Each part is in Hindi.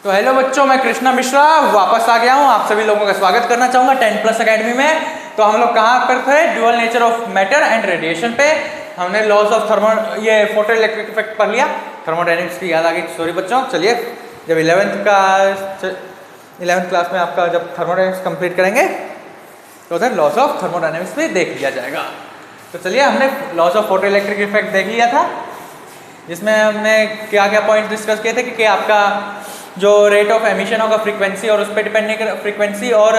तो हेलो बच्चों, मैं कृष्णा मिश्रा वापस आ गया हूँ। आप सभी लोगों का स्वागत करना चाहूँगा 10+ अकेडमी में। तो हम लोग कहाँ पर थे? Dual nature of matter and radiation पे। हमने लॉज ऑफ ये फोटो इलेक्ट्रिक इफेक्ट पढ़ लिया। थर्मोडायनेमिक्स की याद आ गई, सॉरी बच्चों। चलिए, जब 11th क्लास में आपका जब थर्मोडायनेमिक्स कंप्लीट करेंगे तो उधर लॉज ऑफ थर्मोडायनेमिक्स भी देख लिया जाएगा। तो चलिए, हमने laws of photoelectric effect देख लिया था, जिसमें हमने क्या क्या पॉइंट डिस्कस किए थे कि आपका जो रेट ऑफ एमिशन होगा फ्रीक्वेंसी और उस पर डिपेंड नहीं करेगा, फ्रीक्वेंसी और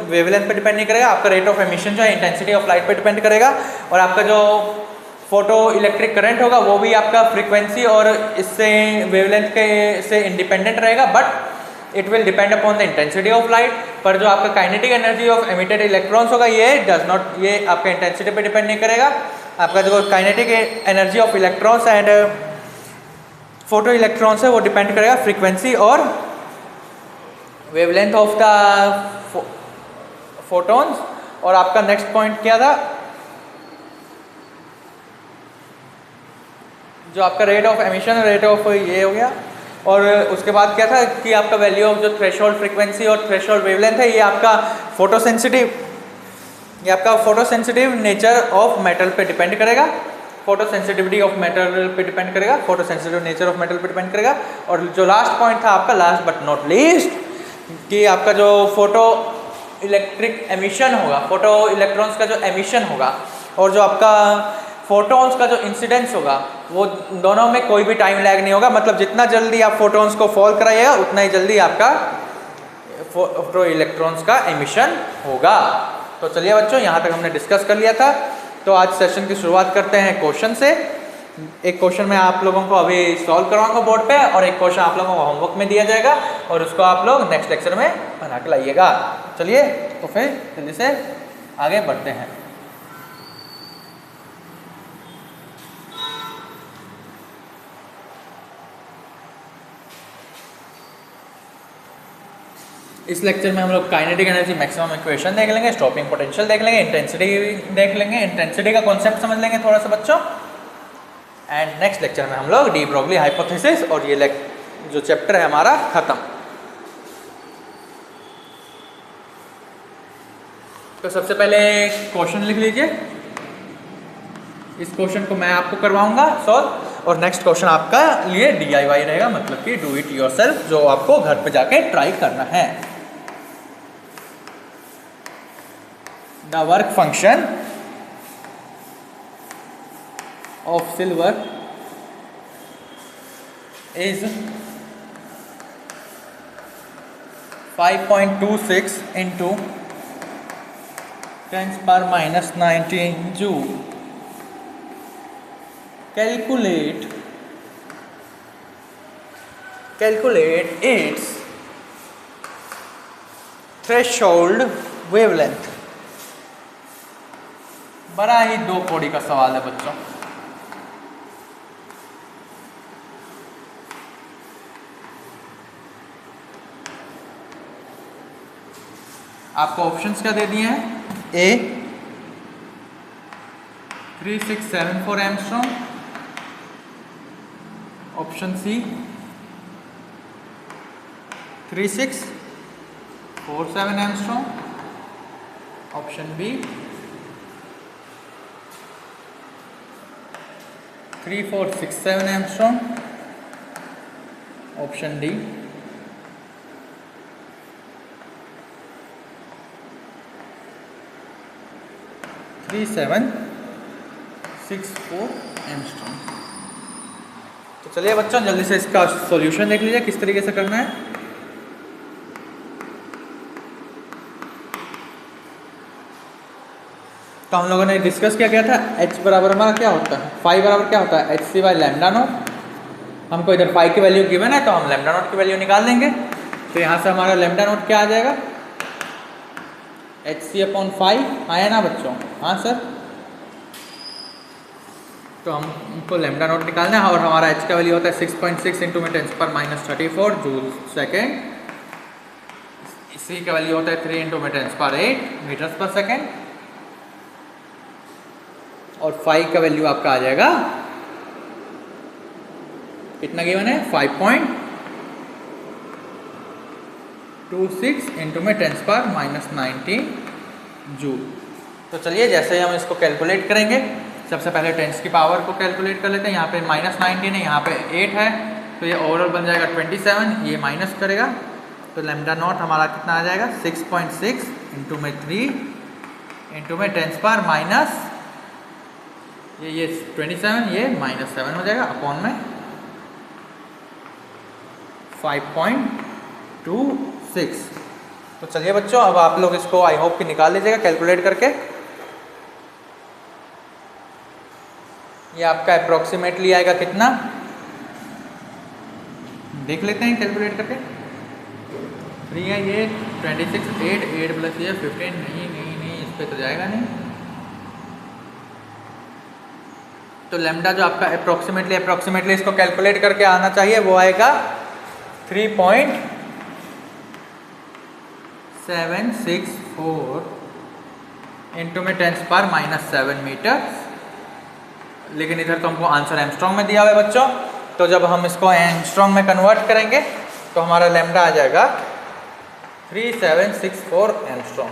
वेवलेंथ पे डिपेंड नहीं करेगा। आपका रेट ऑफ एमिशन जो है इंटेंसिटी ऑफ लाइट पे डिपेंड करेगा, और आपका जो फोटो इलेक्ट्रिक करंट होगा वो भी आपका फ्रीक्वेंसी और इससे वेवलेंथ के से इंडिपेंडेंट रहेगा, but it will depend upon the intensity of light. पर जो आपका kinetic energy of emitted electrons होगा ये आपका इंटेंसिटी पे डिपेंड नहीं करेगा। आपका जो kinetic energy of electrons and photo electrons है वो डिपेंड करेगा फ्रीक्वेंसी और वेवलेंथ ऑफ द फोटॉन्स। और आपका नेक्स्ट पॉइंट क्या था? जो आपका rate of emission, rate of ये हो गया। और उसके बाद क्या था कि आपका वैल्यू ऑफ जो थ्रेशोल्ड फ्रीक्वेंसी और थ्रेशोल्ड वेवलेंथ है, ये आपका फोटोसेंसिटिव नेचर ऑफ मेटल पे डिपेंड करेगा। फोटो सेंसिटिविटी ऑफ मेटल पे डिपेंड करेगा, photo sensitive nature of metal पे डिपेंड करेगा। और जो लास्ट पॉइंट था आपका, लास्ट बट नॉट लीस्ट, कि आपका जो फोटो इलेक्ट्रिक एमिशन होगा, फोटो इलेक्ट्रॉन्स का जो एमिशन होगा और जो आपका फोटॉन्स का जो इंसिडेंस होगा, वो दोनों में कोई भी टाइम लैग नहीं होगा। मतलब जितना जल्दी आप फोटॉन्स को फॉल कराइएगा उतना ही जल्दी आपका फोटो इलेक्ट्रॉन्स का एमिशन होगा। तो चलिए बच्चों, यहाँ तक हमने डिस्कस कर लिया था। तो आज सेशन की शुरुआत करते हैं क्वेश्चन से। एक क्वेश्चन मैं आप लोगों को अभी सॉल्व करवाऊंगा बोर्ड पे, और एक क्वेश्चन आप लोगों को होमवर्क में दिया जाएगा, और उसको आप लोग नेक्स्ट लेक्चर में बना के लाइएगा। चलिए, तो फिर जल्दी से आगे बढ़ते हैं। इस लेक्चर में हम लोग काइनेटिक एनर्जी मैक्सिमम इक्वेशन देख लेंगे, स्टॉपिंग पोटेंशियल देख लेंगे, इंटेंसिटी देख लेंगे, इंटेंसिटी का कॉन्सेप्ट समझ लेंगे थोड़ा सा बच्चों। एंड नेक्स्ट लेक्चर में हम लोग डी ब्रोगली हाइपोथेसिस और ये जो चैप्टर है हमारा खत्म। तो सबसे पहले क्वेश्चन लिख लीजिए। इस क्वेश्चन को मैं आपको करवाऊंगा सॉल्व, और नेक्स्ट क्वेश्चन आपका लिए DIY रहेगा, मतलब कि डू इट योरसेल्फ, जो आपको घर पे जाके ट्राई करना है। The work function of silver is 5.26 into 10⁻⁻19 joule. Calculate its threshold wavelength. बड़ा ही दो कौड़ी का सवाल है बच्चों। आपको ऑप्शंस क्या दे दिए हैं? A 3674 angstrom, option C 3647 angstrom, option B 3467 angstrom, option D 3764 angstrom. तो चलिए बच्चों, जल्दी से इसका सॉल्यूशन देख लीजिए किस तरीके से करना है। तो हम लोगों ने डिस्कस क्या था? h बराबर हमारा क्या होता है? फाई बराबर क्या होता है? hc by lambda naught. हमको इधर फाई की वैल्यू गिवन है, तो हम लैम्डा नॉट की वैल्यू निकाल देंगे। तो यहाँ से हमारा लैम्डा नॉट क्या आ जाएगा? hc/फाई आया ना बच्चों? हाँ सर। तो हमको लैम्डा नॉट निकालना है, और हमारा h का वैल्यू होता है 6.6 इंटू 10⁻34 जूल सेकेंड। c का वैल्यू होता है 3 इंटू 10⁸ मीटर्स पर सेकेंड। और फाई का वैल्यू आपका आ जाएगा कितना गिवन है? 5.26 26 इंटू में 10⁻⁻19 जूल। तो चलिए जैसे ही हम इसको कैलकुलेट करेंगे, सबसे पहले 10 की पावर को कैलकुलेट कर लेते हैं। यहाँ पे -19 है, यहाँ पे 8 है, तो ये ओवरऑल बन जाएगा 27। ये माइनस करेगा तो लैम्डा नॉट हमारा कितना आ जाएगा 6.6 इंटू में 3 इंटू में 10⁻, ये 27, ये -7 हो जाएगा अपॉन में 5.26। तो चलिए बच्चों, अब आप लोग इसको आई होप कि निकाल लीजिएगा कैलकुलेट करके। ये आपका अप्रोक्सीमेटली आएगा कितना, देख लेते हैं कैलकुलेट करके। 3 है ये 26, 8 प्लस ये 15, नहीं इस पे तो जाएगा नहीं। तो लैम्डा जो आपका अप्रोक्सीमेटली इसको कैलकुलेट करके आना चाहिए, वो आएगा 3.764 इंटू में 10⁻⁻7 मीटर। लेकिन इधर तो हमको आंसर एंगस्ट्रॉम में दिया हुआ है बच्चों, तो जब हम इसको एंगस्ट्रॉम में कन्वर्ट करेंगे तो हमारा लैम्डा आ जाएगा 3764 एंगस्ट्रॉम।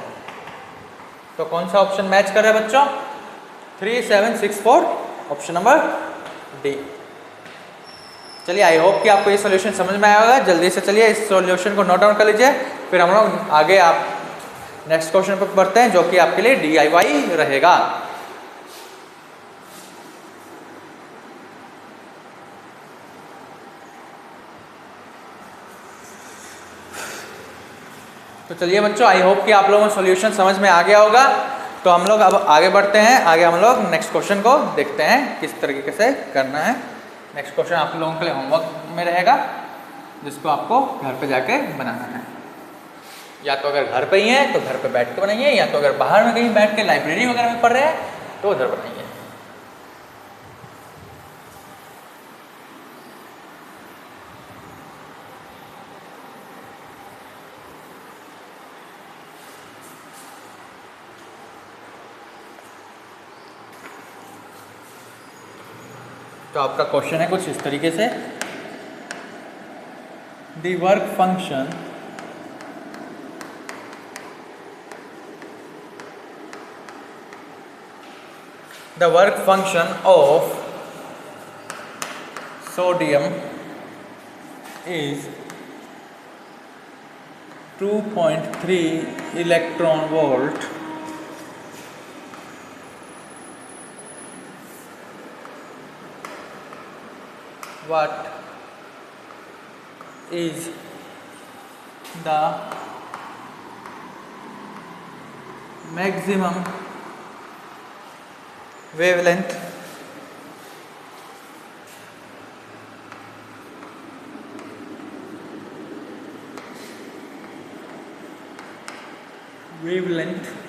तो कौन सा ऑप्शन मैच कर रहा है बच्चों, 3764, ऑप्शन नंबर डी। चलिए आई होप कि आपको ये सॉल्यूशन समझ में आया होगा। जल्दी से चलिए इस सॉल्यूशन को नोट डाउन कर लीजिए, फिर हम लोग आगे आप नेक्स्ट क्वेश्चन पर बढ़ते हैं, जो कि आपके लिए DIY रहेगा। तो चलिए बच्चों, आई होप कि आप लोगों को सॉल्यूशन समझ में आ गया होगा। तो हम लोग अब आगे बढ़ते हैं, आगे हम लोग नेक्स्ट क्वेश्चन को देखते हैं किस तरीके से करना है। नेक्स्ट क्वेश्चन आप लोगों के लिए होमवर्क में रहेगा, जिसको आपको घर पे जाके बनाना है। या तो अगर घर पे ही है तो घर पे बैठ के बनाइए, या तो अगर बाहर में कहीं बैठ के लाइब्रेरी वगैरह में पढ़ रहे हैं तो उधर बनाइए। तो आपका क्वेश्चन है कुछ इस तरीके से, the work function of sodium is 2.3 electron volt what is the maximum wavelength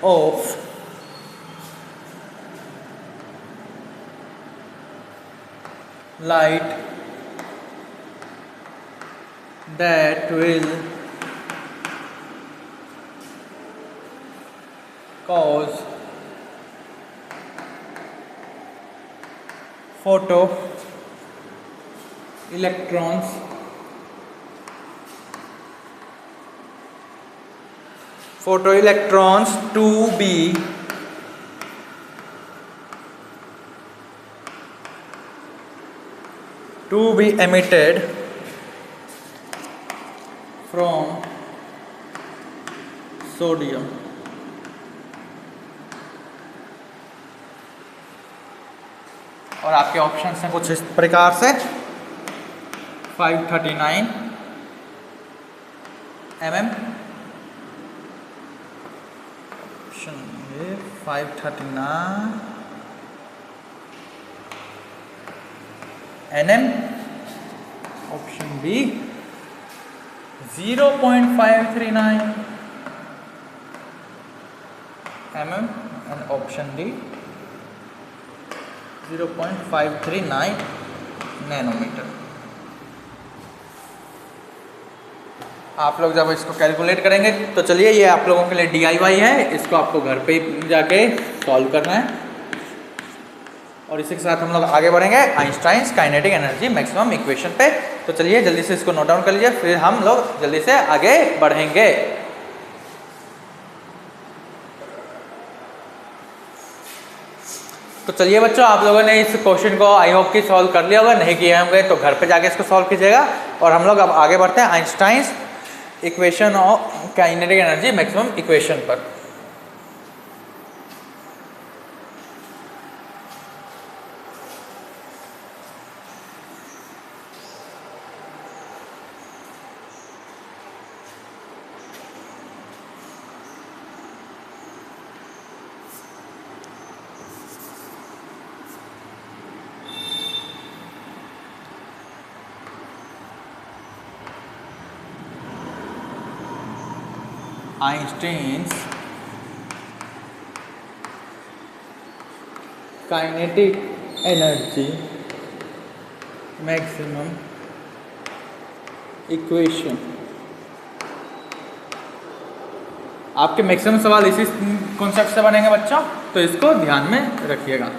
of light that will cause photoelectrons to be emitted from sodium। और आपके ऑप्शंस हैं कुछ इस प्रकार से, 539 mm, option A 539 nm, option B 0.539 mm and option D 0.539 nanometre. आप लोग जब इसको कैलकुलेट करेंगे तो चलिए ये आप लोगों के लिए DIY है, इसको आपको घर पे ही जाके सॉल्व करना है। और इसी के साथ हम लोग आगे बढ़ेंगे Einstein's kinetic energy maximum equation पे। तो चलिए जल्दी से इसको नोट डाउन कर लीजिए, फिर हम लोग जल्दी से आगे बढ़ेंगे। तो चलिए बच्चों, आप लोगों ने इस क्वेश्चन को आई होप कि सॉल्व कर लिया होगा, नहीं किए होंगे तो घर पे जाके इसको सॉल्व कीजिएगा। और हम लोग अब आगे बढ़ते हैं Einstein's equation of kinetic energy maximum equation पर। Einstein's kinetic energy maximum equation. आपके मैक्सिमम सवाल इसी कॉन्सेप्ट से बनेंगे बच्चों, तो इसको ध्यान में रखिएगा।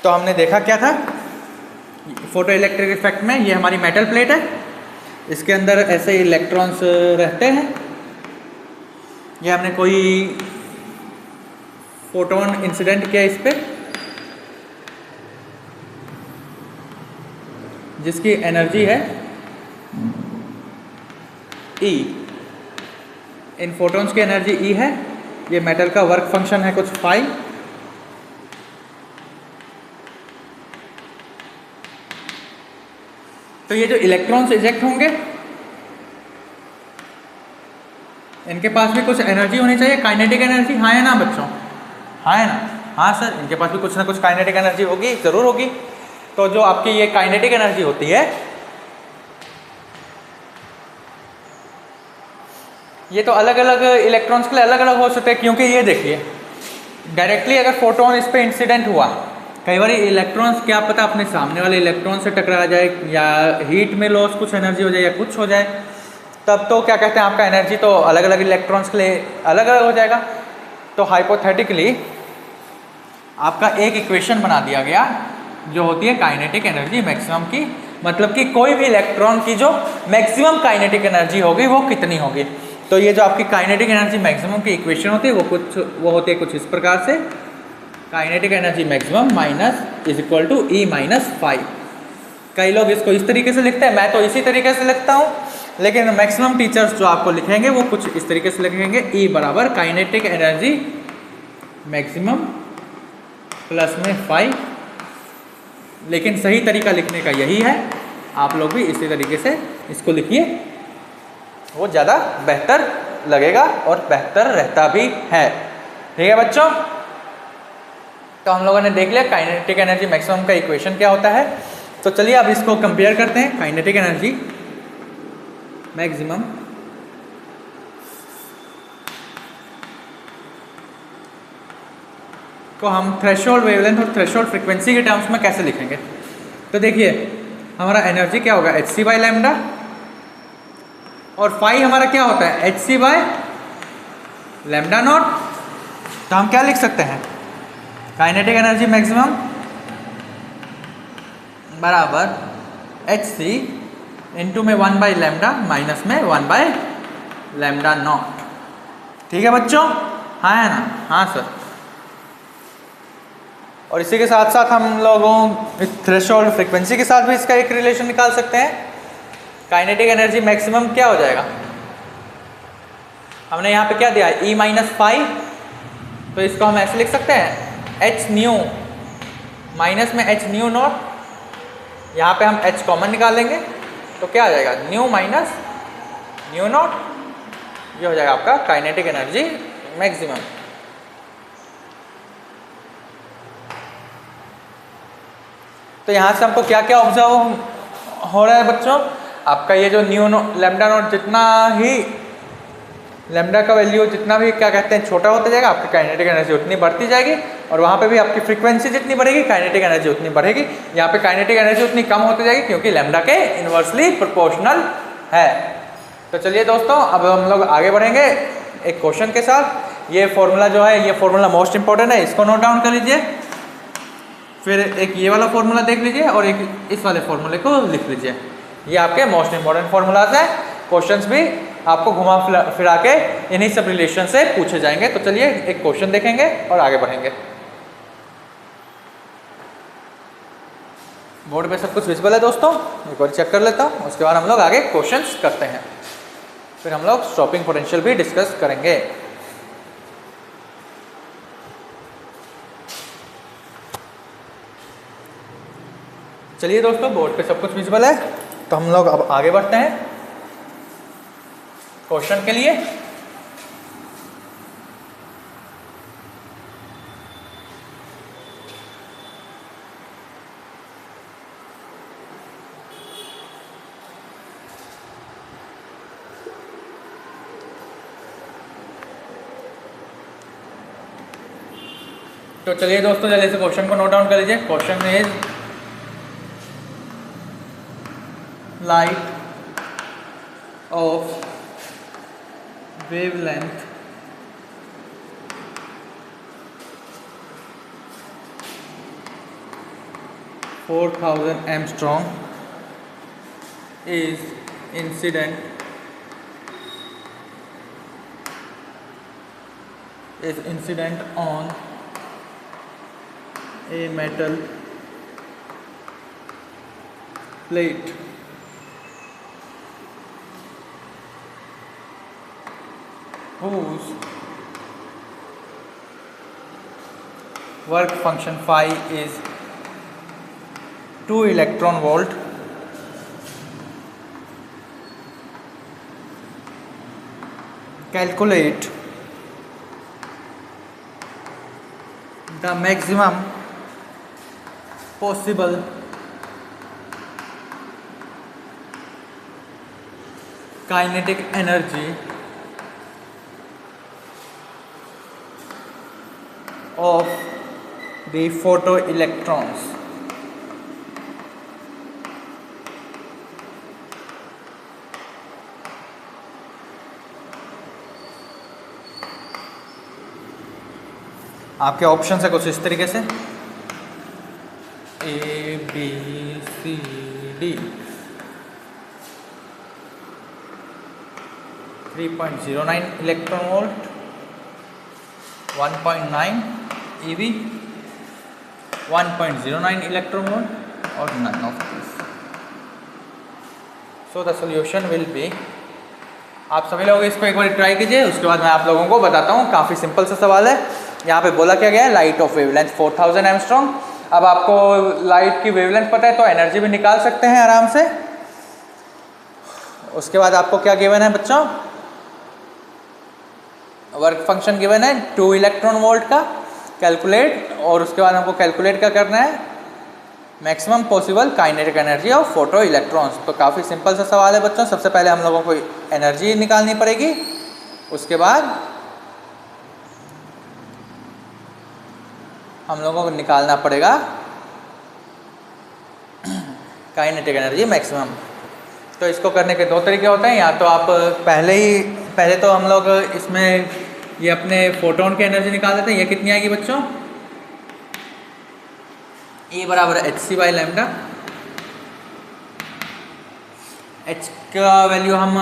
तो हमने देखा क्या था, फोटो इलेक्ट्रिक इफेक्ट में ये हमारी मेटल प्लेट है, इसके अंदर ऐसे इलेक्ट्रॉन्स रहते हैं। ये हमने कोई फोटोन इंसिडेंट किया इस पे, जिसकी एनर्जी है E। इन फोटोन्स की एनर्जी E है। ये मेटल का वर्क फंक्शन है कुछ फाई। तो ये जो इलेक्ट्रॉन्स इजेक्ट होंगे, इनके पास भी कुछ एनर्जी होनी चाहिए, काइनेटिक एनर्जी। हाँ है ना बच्चों, हाँ है ना? हाँ सर, इनके पास भी कुछ ना कुछ काइनेटिक एनर्जी होगी, ज़रूर होगी। तो जो आपकी ये काइनेटिक एनर्जी होती है, ये तो अलग अलग इलेक्ट्रॉन्स के लिए अलग अलग हो सकते हैं। क्योंकि ये देखिए, डायरेक्टली अगर फोटोन इस पर इंसिडेंट हुआ, कई बार इलेक्ट्रॉन्स क्या पता अपने सामने वाले इलेक्ट्रॉन से टकरा जाए, या हीट में लॉस कुछ एनर्जी हो जाए, या कुछ हो जाए, तब तो क्या कहते हैं, आपका एनर्जी तो अलग अलग इलेक्ट्रॉन्स के लिए अलग अलग हो जाएगा। तो हाइपोथेटिकली आपका एक इक्वेशन बना दिया गया जो होती है काइनेटिक एनर्जी मैक्सिमम की, मतलब कि कोई भी इलेक्ट्रॉन की जो मैक्सिमम काइनेटिक एनर्जी होगी वो कितनी होगी। तो ये जो आपकी काइनेटिक एनर्जी मैक्सिमम की इक्वेशन होती है वो होती है कुछ इस प्रकार से, kinetic energy maximum minus is equal to E minus 5। कई लोग इसको इस तरीके से लिखते हैं, मैं तो इसी तरीके से लिखता हूँ, लेकिन मैक्सिमम टीचर्स जो आपको लिखेंगे वो कुछ इस तरीके से लिखेंगे, E बराबर काइनेटिक एनर्जी मैक्सिमम प्लस में 5। लेकिन सही तरीका लिखने का यही है, आप लोग भी इसी तरीके से इसको लिखिए, वो ज़्यादा बेहतर लगेगा और बेहतर रहता भी है। ठीक है बच्चों, तो हम लोगों ने देख लिया काइनेटिक एनर्जी मैक्सिमम का इक्वेशन क्या होता है। तो चलिए अब इसको कंपेयर करते हैं। काइनेटिक एनर्जी मैक्सिमम को हम थ्रेशोल्ड वेवलेंथ और थ्रेशोल्ड फ्रीक्वेंसी के टर्म्स में कैसे लिखेंगे। तो देखिए, हमारा एनर्जी क्या होगा, hc बाई लैम्डा, और फाई हमारा क्या होता है, hc बाय लैम्डा नॉट। तो हम क्या लिख सकते हैं, काइनेटिक एनर्जी मैक्सिमम बराबर hc इंटू में 1 बाई लैम्डा माइनस में 1 बाई लैम्डा नॉट। ठीक है बच्चों, हाँ है ना? हाँ सर। और इसी के साथ साथ हम लोगों थ्रेशोल्ड फ्रीक्वेंसी के साथ भी इसका एक रिलेशन निकाल सकते हैं। काइनेटिक एनर्जी मैक्सिमम क्या हो जाएगा, हमने यहाँ पे क्या दिया है, E माइनस 5, तो इसको हम ऐसे लिख सकते हैं h न्यू माइनस में h न्यू नॉट, यहाँ पे हम h कॉमन निकालेंगे तो क्या आ जाएगा, न्यू माइनस न्यू नॉट। ये हो जाएगा आपका काइनेटिक एनर्जी मैक्सिमम। तो यहाँ से हमको क्या क्या ऑब्जर्व हो रहा है बच्चों, आपका ये जो न्यू लैम्डा नॉट जितना ही लैम्डा का वैल्यू जितना भी क्या कहते हैं छोटा होता जाएगा, आपकी काइनेटिक एनर्जी उतनी बढ़ती जाएगी, और वहाँ पे भी आपकी फ्रीक्वेंसी जितनी बढ़ेगी काइनेटिक एनर्जी उतनी बढ़ेगी। यहाँ पे काइनेटिक एनर्जी उतनी कम होती जाएगी क्योंकि लैम्डा के इन्वर्सली प्रोपोर्शनल है। तो चलिए दोस्तों, अब हम लोग आगे बढ़ेंगे एक क्वेश्चन के साथ। ये फॉर्मूला जो है, ये फॉर्मूला मोस्ट इंपॉर्टेंट है, इसको नोट डाउन कर लीजिए। फिर एक ये वाला फॉर्मूला देख लीजिए और एक इस वाले फॉर्मूले को लिख लीजिए। ये आपके मोस्ट इंपॉर्टेंट फॉर्मूलाज हैं। क्वेश्चंस भी आपको घुमा फिरा के इन्हीं सब रिलेशन से पूछे जाएंगे। तो चलिए एक क्वेश्चन देखेंगे और आगे बढ़ेंगे। बोर्ड पे सब कुछ विजिबल है दोस्तों, एक बार चेक कर लेता हूँ, उसके बाद हम लोग आगे क्वेश्चंस करते हैं। फिर हम लोग स्टॉपिंग पोटेंशियल भी डिस्कस करेंगे। चलिए दोस्तों, बोर्ड पे सब कुछ विजिबल है, तो हम लोग अब आगे बढ़ते हैं क्वेश्चन के लिए। तो चलिए दोस्तों, जल्दी से क्वेश्चन को नोट डाउन कर लीजिए। Question is light of wavelength 4000 Angstrom is incident on a metal plate whose work function phi is 2 electron volt. Calculate the maximum possible kinetic energy of the photoelectrons. आपके ऑप्शन है कुछ इस तरीके से A B C D. 3.09 electron volt, 1.9 EV, 1.09 electron volt और none of this. So the solution will be, आप सभी लोग इसको एक बार ट्राई कीजिए, उसके बाद मैं आप लोगों को बताता हूँ। काफ़ी सिंपल सा सवाल है। यहाँ पे बोला क्या गया है, लाइट ऑफ वेवलेंथ 4000 एंगस्ट्रॉम। अब आपको लाइट की वेवलेंथ पता है तो एनर्जी भी निकाल सकते हैं आराम से। उसके बाद आपको क्या गिवन है बच्चों, वर्क फंक्शन गिवन है 2 इलेक्ट्रॉन वोल्ट का, कैलकुलेट, और उसके बाद हमको कैलकुलेट क्या करना है, maximum possible kinetic energy of photo electrons. तो काफ़ी सिंपल सा सवाल है बच्चों। सबसे पहले हम लोगों को एनर्जी निकालनी पड़ेगी, उसके बाद हम लोगों को निकालना पड़ेगा काइनेटिक एनर्जी मैक्सिमम। तो इसको करने के दो तरीके होते हैं। या तो आप पहले तो हम लोग इसमें ये अपने फोटोन की एनर्जी निकाल देते हैं। ये कितनी आएगी बच्चों, E बराबर hc बाई लैम्डा। h का वैल्यू हम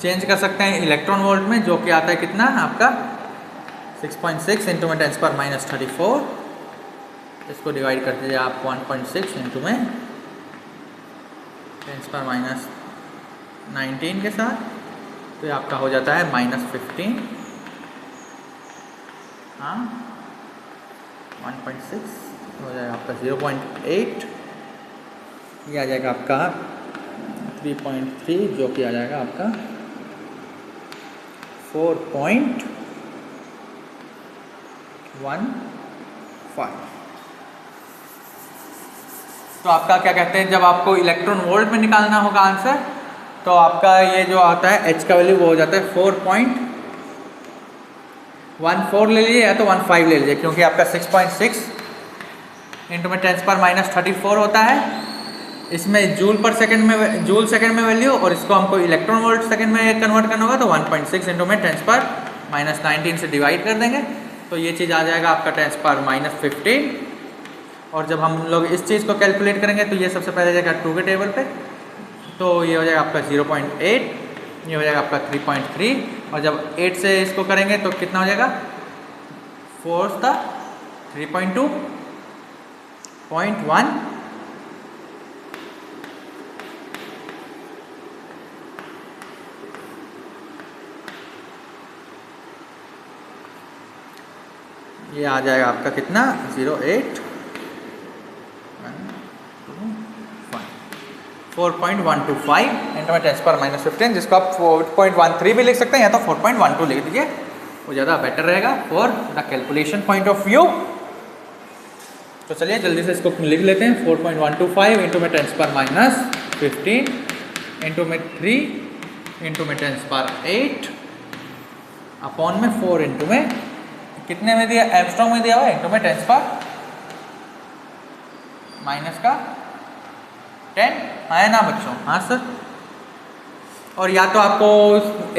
चेंज कर सकते हैं इलेक्ट्रॉन वोल्ट में, जो कि आता है कितना आपका 6.6 इंटू में 10⁻34। इसको डिवाइड कर दीजिए आप 1.6 इंटू में 10⁻19 के साथ, तो ये आपका हो जाता है -15। हाँ, 1.6 हो जाएगा आपका 0.8, ये आ जाएगा आपका 3.3, जो कि आ जाएगा आपका 4.15। तो आपका क्या कहते हैं, जब आपको इलेक्ट्रॉन वोल्ट में निकालना होगा आंसर, तो आपका ये जो आता है h का वैल्यू वो हो जाता है 4.14 ले लीजिए या तो 15 ले लीजिए, क्योंकि आपका 6.6 इंटू में 10⁻34 होता है। इसमें जूल सेकंड में वैल्यू, और इसको हमको इलेक्ट्रॉन वोल्ट सेकंड में कन्वर्ट करना होगा, तो 1.6 इंटू में 10⁻⁴ -19 से डिवाइड कर देंगे तो ये चीज़ आ जाएगा आपका 10⁻⁻15। और जब हम लोग इस चीज़ को कैलकुलेट करेंगे तो ये सबसे पहले जाएगा 2 के टेबल पे, तो ये हो जाएगा आपका 0.8, ये हो जाएगा आपका 3.3, और जब 8 से इसको करेंगे तो कितना हो जाएगा 4 था 3.2, 0.1, ये आ जाएगा आपका कितना 0.8, 4.125 इंटू में 10⁻⁻15, जिसको आप 4.13 भी लिख सकते हैं या तो 4.12 लिख दीजिए, वो ज़्यादा बेटर रहेगा for the calculation point of view. तो चलिए जल्दी से इसको लिख लेते हैं। 4.125 इंटू में 10⁻⁻15 इंटू में 3 इंटू में 10⁻8 अपॉन में 4 इंटू में कितने में दिया, एंगस्ट्रॉम में दिया हुआ है, इंटू में 10⁻⁻⁻ का 10, है ना बच्चों? हाँ सर। और या तो आपको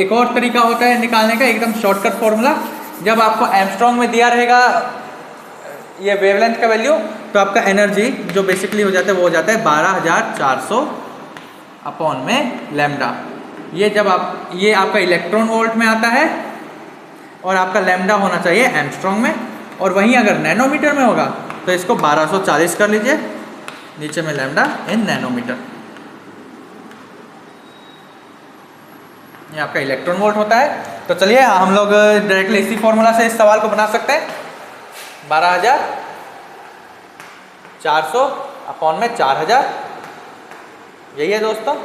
एक और तरीका होता है निकालने का, एकदम शॉर्टकट फॉर्मूला, जब आपको एंगस्ट्रॉम में दिया रहेगा ये वेवलेंथ का वैल्यू, तो आपका एनर्जी जो बेसिकली हो जाता है वो हो जाता है 12400 अपॉन में लैम्डा। ये जब आप, ये आपका इलेक्ट्रॉन वोल्ट में आता है और आपका लैम्डा होना चाहिए एंगस्ट्रॉम में, और वहीं अगर नैनोमीटर में होगा तो इसको 1240 कर लीजिए, नीचे में लैम्डा इन नैनोमीटर। ये आपका इलेक्ट्रॉन वोल्ट होता है। तो चलिए हम लोग डायरेक्टली इसी फॉर्मूला से इस सवाल को बना सकते हैं। 12400 अपॉन में 4000, यही है दोस्तों।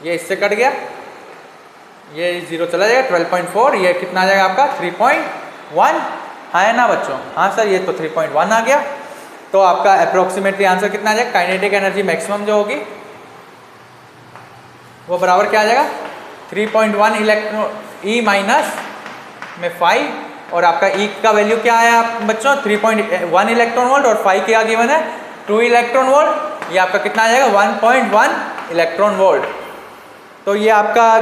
ये इससे कट गया, ये 0 चला जाएगा, 12.4, ये कितना आ जाएगा आपका 3.1, है ना बच्चों? हाँ सर, ये तो 3.1 आ गया। तो आपका अप्रोक्सीमेटली आंसर कितना आ जाएगा, काइनेटिक एनर्जी मैक्सिमम जो होगी वो बराबर क्या आ जाएगा 3.1 इलेक्ट्रॉन ई माइनस में 5, और आपका ई का वैल्यू क्या है आप बच्चों 3.1 इलेक्ट्रॉन वोल्ट, और 5 क्या गिवन है 2 इलेक्ट्रॉन वोल्ट, ये आपका कितना आ जाएगा 1.1 इलेक्ट्रॉन वोल्ट। तो ये आपका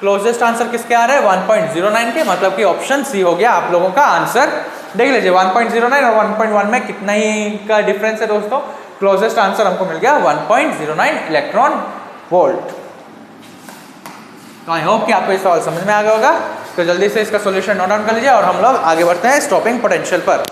क्लोजेस्ट आंसर किसके आ रहा है 1.09 के, मतलब कि ऑप्शन सी हो गया आप लोगों का आंसर। देख लीजिए 1.09 और 1.1 में कितना ही का डिफरेंस है दोस्तों। क्लोजेस्ट आंसर हमको मिल गया 1.09 इलेक्ट्रॉन वोल्ट। तो आई होप कि आपको ये सवाल समझ में आ गया होगा। तो जल्दी से इसका सॉल्यूशन नोट डाउन कर लीजिए और हम लोग आगे बढ़ते हैं स्टॉपिंग पोटेंशियल पर।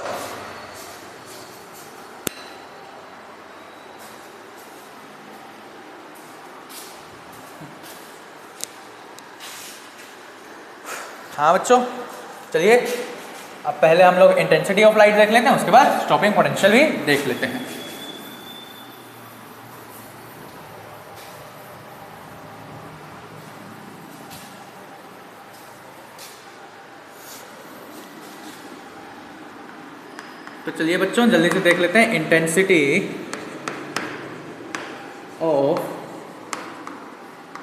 हाँ बच्चों, चलिए अब पहले हम लोग इंटेंसिटी ऑफ लाइट देख लेते हैं, उसके बाद स्टॉपिंग पोटेंशियल भी देख लेते हैं। तो चलिए बच्चों जल्दी से देख लेते हैं इंटेंसिटी ऑफ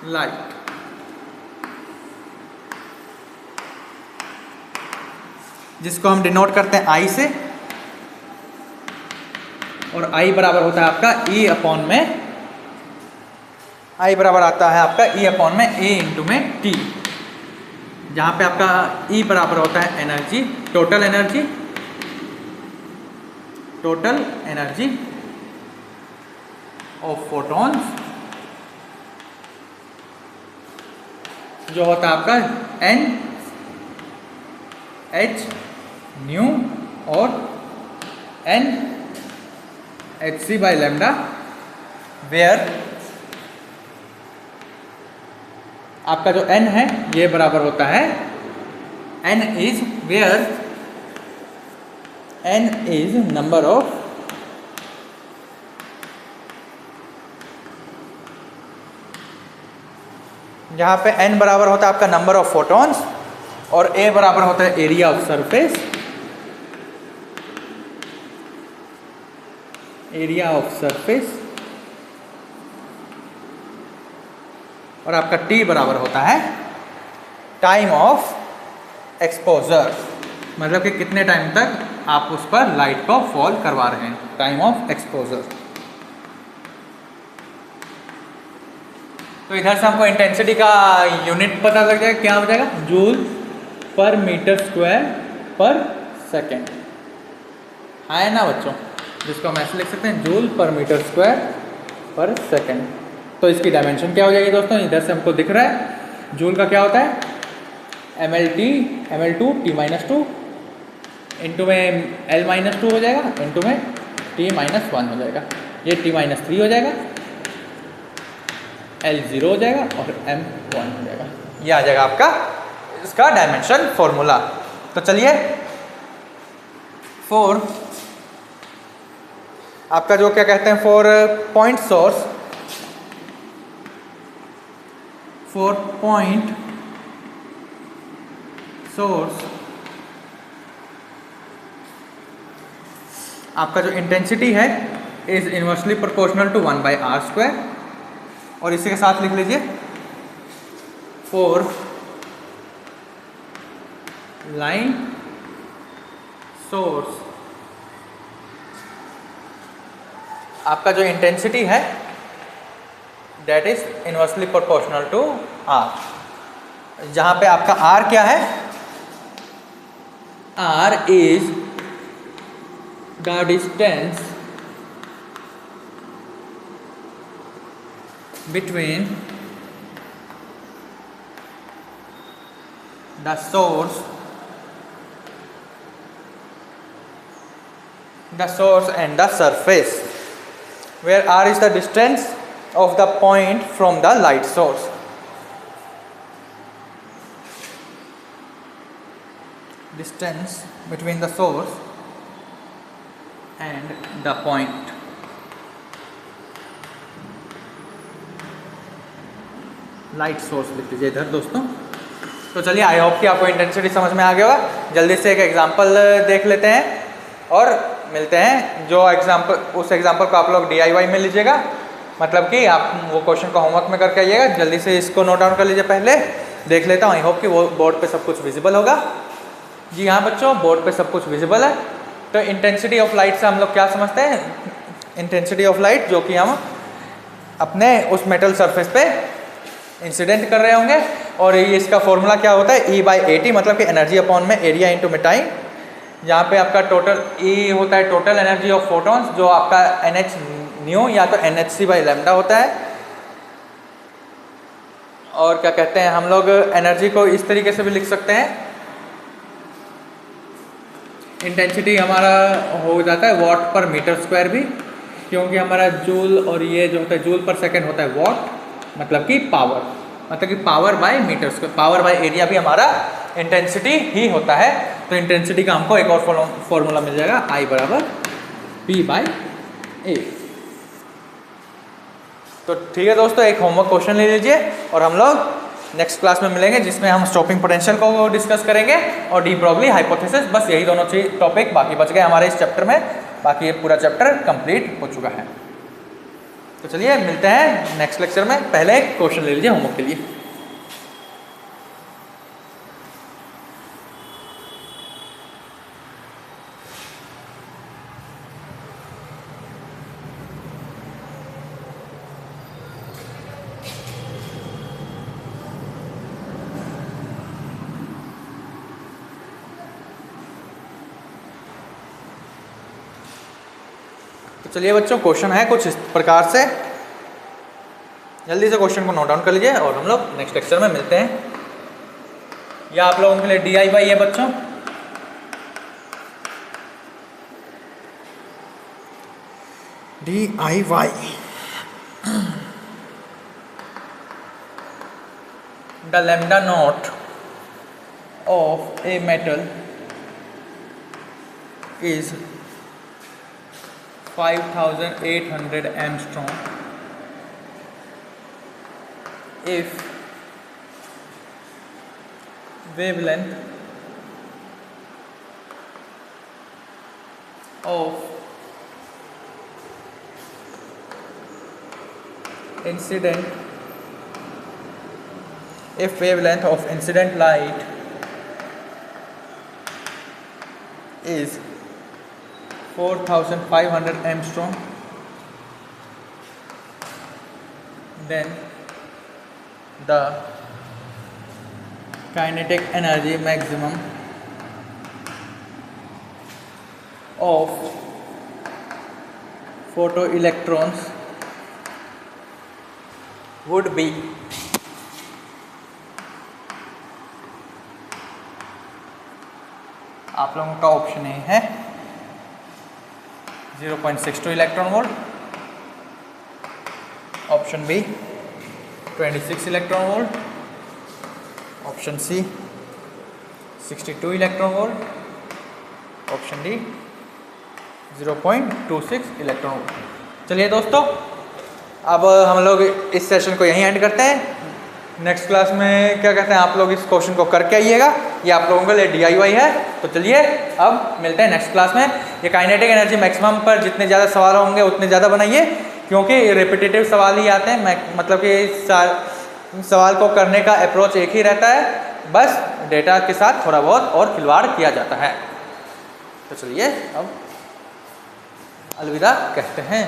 लाइट। जिसको हम डिनोट करते हैं आई से, और आई बराबर होता है आपका ई अपॉन में, आई बराबर आता है आपका ई अपॉन में ए इंटू में टी, जहाँ पे आपका ई बराबर होता है energy, total energy of photons, जो होता है आपका एन एच न्यू और N H C by lambda, where आपका जो n है ये बराबर होता है n is where n is number of यहाँ पे n बराबर होता है आपका नंबर ऑफ फोटॉन्स और a बराबर होता है एरिया ऑफ सरफेस, और आपका t बराबर होता है टाइम ऑफ एक्सपोजर, मतलब कि कितने टाइम तक आप उस पर लाइट को फॉल करवा रहे हैं, टाइम ऑफ एक्सपोजर। तो इधर से हमको इंटेंसिटी का यूनिट पता लग जाएगा, क्या हो जाएगा जूल पर मीटर स्क्वायर पर सेकेंड, है ना बच्चों, जिसको हम ऐसे लिख सकते हैं जूल पर मीटर स्क्वायर पर सेकेंड। तो इसकी डायमेंशन क्या हो जाएगी दोस्तों, इधर से हमको दिख रहा है जूल का क्या होता है ml2 T-2 इंटू में L-2 हो जाएगा, इंटू में T-1 हो जाएगा, ये T-3 हो जाएगा, L0 हो जाएगा और M1 हो जाएगा। ये आ जाएगा आपका इसका डायमेंशन फॉर्मूला। तो चलिए फॉर आपका जो क्या कहते हैं for point source, for point source आपका जो इंटेंसिटी है is inversely proportional to 1/r²। और इसी के साथ लिख लीजिए फॉर लाइन सोर्स आपका जो इंटेंसिटी है that is inversely proportional to r। जहाँ पे आपका r क्या है, r इज the distance between the source and the surface, where r is the distance of the point from the light source. Distance between the source and the point. Light source लिख लीजिए इधर दोस्तों। तो चलिए आई होप कि आपको इंटेंसिटी समझ में आ गया होगा। जल्दी से एक एग्जांपल देख लेते हैं और मिलते हैं। जो एग्जांपल उस एग्जांपल को आप लोग DIY में लीजिएगा, मतलब कि आप वो क्वेश्चन को होमवर्क में करके आइएगा। जल्दी से इसको नोट डाउन कर लीजिए, पहले देख लेता हूँ। आई होप कि वो बोर्ड पे सब कुछ विजिबल होगा। जी हाँ बच्चों, बोर्ड पे सब कुछ विजिबल है। तो इंटेंसिटी ऑफ लाइट से हम लोग क्या समझते हैं, इंटेंसिटी ऑफ लाइट जो कि हम अपने उस मेटल सरफेस पे इंसिडेंट कर रहे होंगे। और ये इसका फॉर्मूला क्या होता है, E/AT, मतलब कि एनर्जी अपॉन में एरिया इंटू में टाइम। यहाँ पे आपका टोटल E होता है टोटल एनर्जी ऑफ फोटॉन्स, जो आपका NH न्यू या तो Nhc/λ होता है। और क्या कहते हैं, हम लोग एनर्जी को इस तरीके से भी लिख सकते हैं, इंटेंसिटी हमारा हो जाता है वॉट पर मीटर स्क्वायर भी, क्योंकि हमारा जूल और ये जो होता है जूल पर सेकंड होता है वॉट, मतलब कि पावर, मतलब कि power by metre square, power by area भी हमारा इंटेंसिटी ही होता है। तो इंटेंसिटी का हमको एक और फॉर्मूला मिल जाएगा, I = P/A। तो ठीक है दोस्तों, एक होमवर्क क्वेश्चन ले लीजिए और हम लोग नेक्स्ट क्लास में मिलेंगे, जिसमें हम स्टॉपिंग पोटेंशियल को डिस्कस करेंगे और डी ब्रॉगली हाइपोथेसिस। बस यही दोनों चीज टॉपिक बाकी बच गए हमारे इस चैप्टर में। बाकी ये पूरा चैप्टर कंप्लीट हो चुका है। तो चलिए मिलते हैं नेक्स्ट लेक्चर में। पहले एक क्वेश्चन ले लीजिए होमवर्क के लिए। तो चलिए बच्चों, क्वेश्चन है कुछ इस प्रकार से, जल्दी से क्वेश्चन को नोट डाउन कर लीजिए और हम लोग नेक्स्ट लेक्चर में मिलते हैं। या आप लोगों के लिए DIY है बच्चों। DIY the lambda naught of a metal is 5800 Armstrong if wavelength of incident light is 4500 Armstrong, then the kinetic energy maximum of photoelectrons would be आप लोगों का ऑप्शन ए है 0.62 electron volt, option B 26 electron volt, option C 62 electron volt, option D 0.26 electron volt. चलिए दोस्तों, अब हम लोग इस सेशन को यहीं एंड करते हैं। नेक्स्ट क्लास में क्या कहते हैं, आप लोग इस क्वेश्चन को करके आइएगा, ये आप लोगों के लिए DIY है। तो चलिए अब मिलते हैं नेक्स्ट क्लास में। ये काइनेटिक एनर्जी मैक्सिमम पर जितने ज़्यादा सवाल होंगे उतने ज़्यादा बनाइए, क्योंकि रिपीटेटिव सवाल ही आते हैं। मतलब कि सवाल को करने का अप्रोच एक ही रहता है, बस डेटा के साथ थोड़ा बहुत और खिलवाड़ किया जाता है। तो चलिए अब अलविदा कहते हैं।